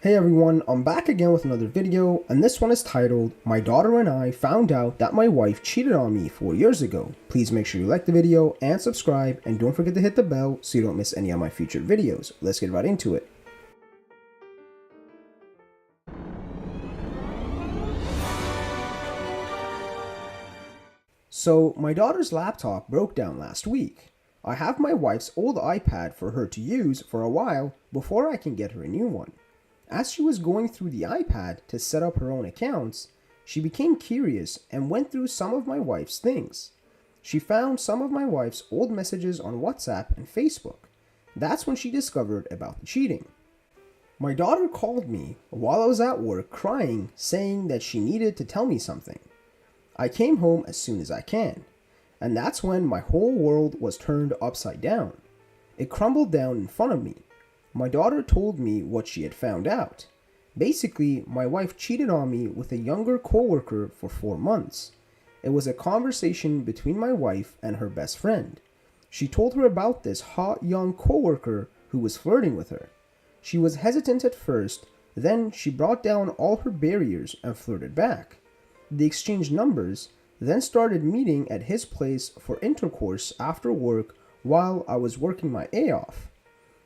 Hey everyone, I'm back again with another video, and this one is titled, My Daughter and I Found Out That My Wife Cheated on Me 4 years ago. Please make sure you like the video and subscribe, and don't forget to hit the bell so you don't miss any of my future videos. Let's get right into it. So, my daughter's laptop broke down last week. I have my wife's old iPad for her to use for a while before I can get her a new one. As she was going through the iPad to set up her own accounts, she became curious and went through some of my wife's things. She found some of my wife's old messages on WhatsApp and Facebook. That's when she discovered about the cheating. My daughter called me while I was at work crying, saying that she needed to tell me something. I came home as soon as I can, and that's when my whole world was turned upside down. It crumbled down in front of me. My daughter told me what she had found out. Basically, my wife cheated on me with a younger coworker for 4 months. It was a conversation between my wife and her best friend. She told her about this hot young coworker who was flirting with her. She was hesitant at first, then she brought down all her barriers and flirted back. They exchanged numbers, then started meeting at his place for intercourse after work while I was working my A off.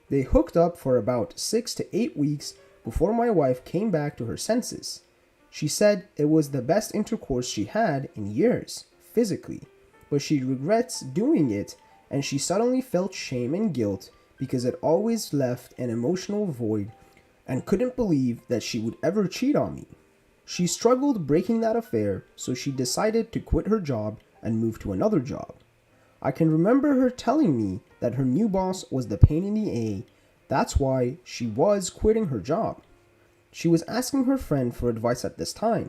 They hooked up for about 6 to 8 weeks before my wife came back to her senses. She said it was the best intercourse she had in years, physically, but she regrets doing it, and she suddenly felt shame and guilt because it always left an emotional void and couldn't believe that she would ever cheat on me. She struggled breaking that affair, so she decided to quit her job and move to another job. I can remember her telling me that her new boss was the pain in the A. That's why she was quitting her job. She was asking her friend for advice at this time.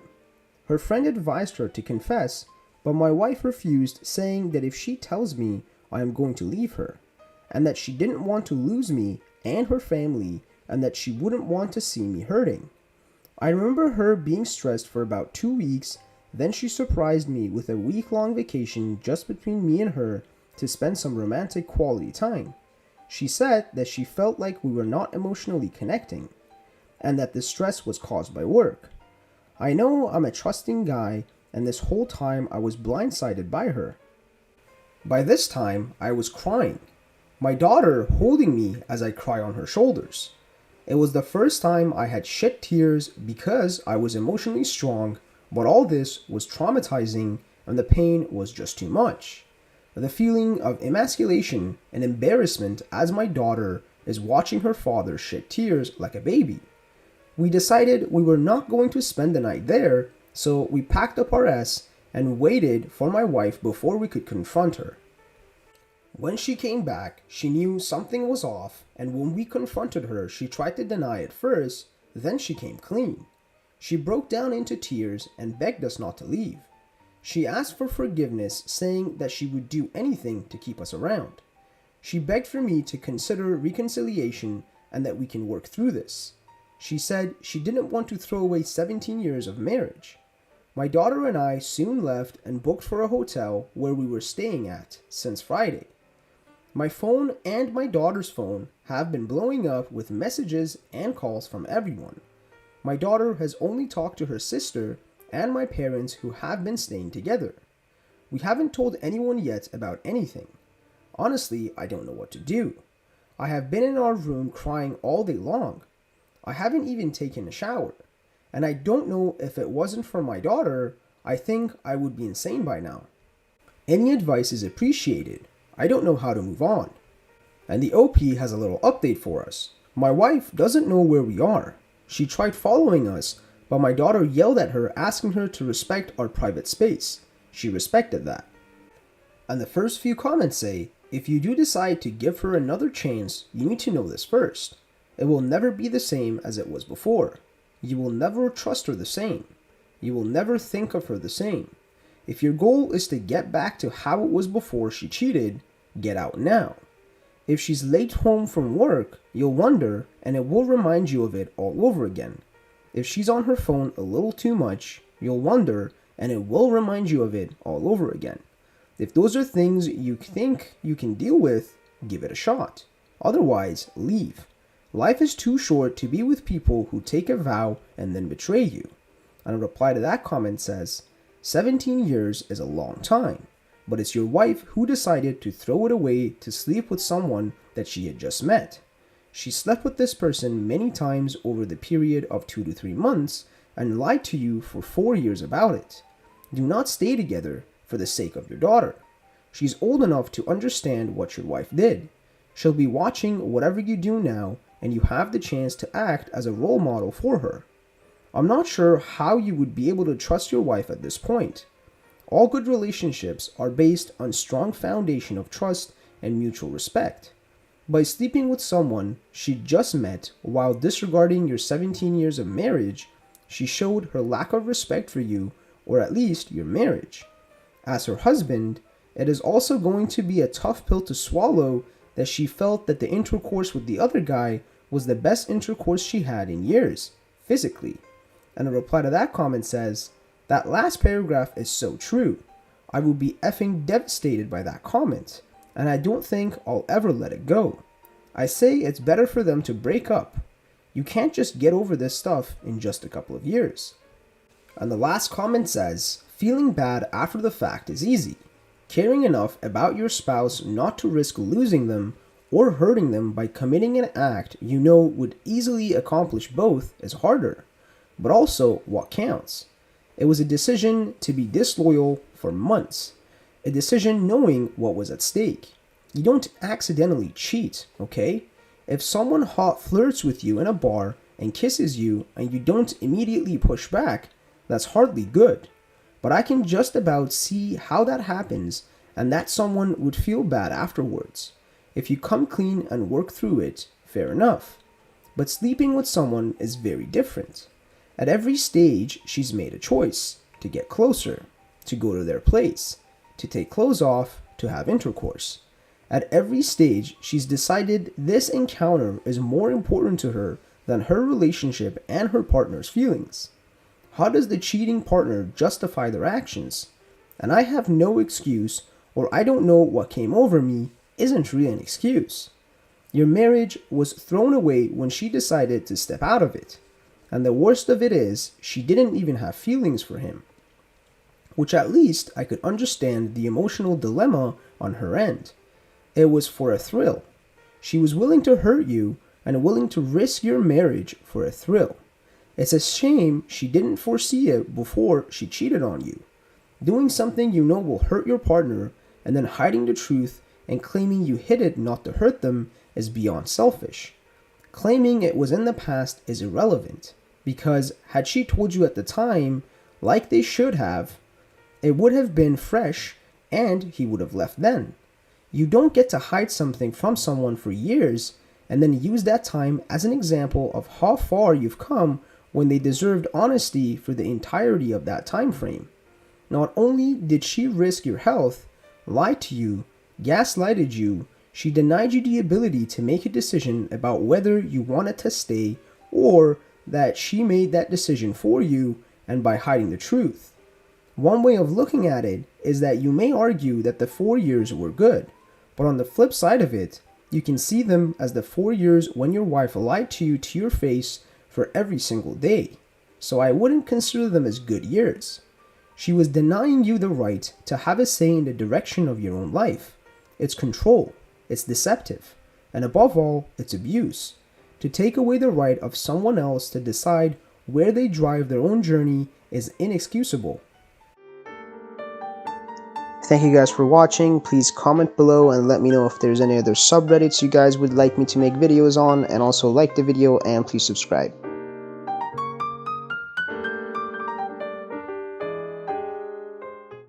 Her friend advised her to confess, but my wife refused, saying that if she tells me, I am going to leave her, and that she didn't want to lose me and her family, and that she wouldn't want to see me hurting. I remember her being stressed for about 2 weeks. Then she surprised me with a week-long vacation just between me and her to spend some romantic quality time. She said that she felt like we were not emotionally connecting, and that the stress was caused by work. I know I'm a trusting guy, and this whole time I was blindsided by her. By this time, I was crying, my daughter holding me as I cry on her shoulders. It was the first time I had shed tears because I was emotionally strong, but all this was traumatizing and the pain was just too much. The feeling of emasculation and embarrassment as my daughter is watching her father shed tears like a baby. We decided we were not going to spend the night there, so we packed up our S and waited for my wife before we could confront her. When she came back, she knew something was off, and when we confronted her, she tried to deny it first, then she came clean. She broke down into tears and begged us not to leave. She asked for forgiveness, saying that she would do anything to keep us around. She begged for me to consider reconciliation and that we can work through this. She said she didn't want to throw away 17 years of marriage. My daughter and I soon left and booked for a hotel where we were staying at since Friday. My phone and my daughter's phone have been blowing up with messages and calls from everyone. My daughter has only talked to her sister and my parents who have been staying together. We haven't told anyone yet about anything. Honestly, I don't know what to do. I have been in our room crying all day long. I haven't even taken a shower. And I don't know if it wasn't for my daughter, I think I would be insane by now. Any advice is appreciated. I don't know how to move on. And the OP has a little update for us. My wife doesn't know where we are. She tried following us, but my daughter yelled at her asking her to respect our private space. She respected that. And the first few comments say, if you do decide to give her another chance, you need to know this first. It will never be the same as it was before. You will never trust her the same. You will never think of her the same. If your goal is to get back to how it was before she cheated, get out now. If she's late home from work, you'll wonder, and it will remind you of it all over again. If she's on her phone a little too much, you'll wonder, and it will remind you of it all over again. If those are things you think you can deal with, give it a shot. Otherwise, leave. Life is too short to be with people who take a vow and then betray you. And a reply to that comment says, 17 years is a long time, but it's your wife who decided to throw it away to sleep with someone that she had just met. She slept with this person many times over the period of 2 to 3 months and lied to you for 4 years about it. Do not stay together for the sake of your daughter. She's old enough to understand what your wife did. She'll be watching whatever you do now, and you have the chance to act as a role model for her. I'm not sure how you would be able to trust your wife at this point. All good relationships are based on strong foundation of trust and mutual respect. By sleeping with someone she just met while disregarding your 17 years of marriage, she showed her lack of respect for you, or at least your marriage. As her husband, it is also going to be a tough pill to swallow that she felt that the intercourse with the other guy was the best intercourse she had in years, physically. And a reply to that comment says, that last paragraph is so true. I would be effing devastated by that comment, and I don't think I'll ever let it go. I say it's better for them to break up. You can't just get over this stuff in just a couple of years. And the last comment says, feeling bad after the fact is easy. Caring enough about your spouse not to risk losing them or hurting them by committing an act you know would easily accomplish both is harder. But also what counts. It was a decision to be disloyal for months. A decision knowing what was at stake. You don't accidentally cheat, okay? If someone hot flirts with you in a bar and kisses you and you don't immediately push back, that's hardly good. But I can just about see how that happens and that someone would feel bad afterwards. If you come clean and work through it, fair enough. But sleeping with someone is very different. At every stage, she's made a choice to get closer, to go to their place, to take clothes off, to have intercourse. At every stage, she's decided this encounter is more important to her than her relationship and her partner's feelings. How does the cheating partner justify their actions? And I have no excuse, or I don't know what came over me, isn't really an excuse. Your marriage was thrown away when she decided to step out of it. And the worst of it is, she didn't even have feelings for him. Which at least I could understand the emotional dilemma on her end. It was for a thrill. She was willing to hurt you and willing to risk your marriage for a thrill. It's a shame she didn't foresee it before she cheated on you. Doing something you know will hurt your partner and then hiding the truth and claiming you hid it not to hurt them is beyond selfish. Claiming it was in the past is irrelevant. Because had she told you at the time, like they should have, it would have been fresh and he would have left then. You don't get to hide something from someone for years and then use that time as an example of how far you've come when they deserved honesty for the entirety of that time frame. Not only did she risk your health, lie to you, gaslighted you, she denied you the ability to make a decision about whether you wanted to stay or that she made that decision for you and by hiding the truth. One way of looking at it is that you may argue that the 4 years were good, but on the flip side of it, you can see them as the 4 years when your wife lied to you to your face for every single day. So I wouldn't consider them as good years. She was denying you the right to have a say in the direction of your own life. It's control, it's deceptive, and above all, it's abuse. To take away the right of someone else to decide where they drive their own journey is inexcusable. Thank you guys for watching. Please comment below and let me know if there's any other subreddits you guys would like me to make videos on, and also like the video and please subscribe.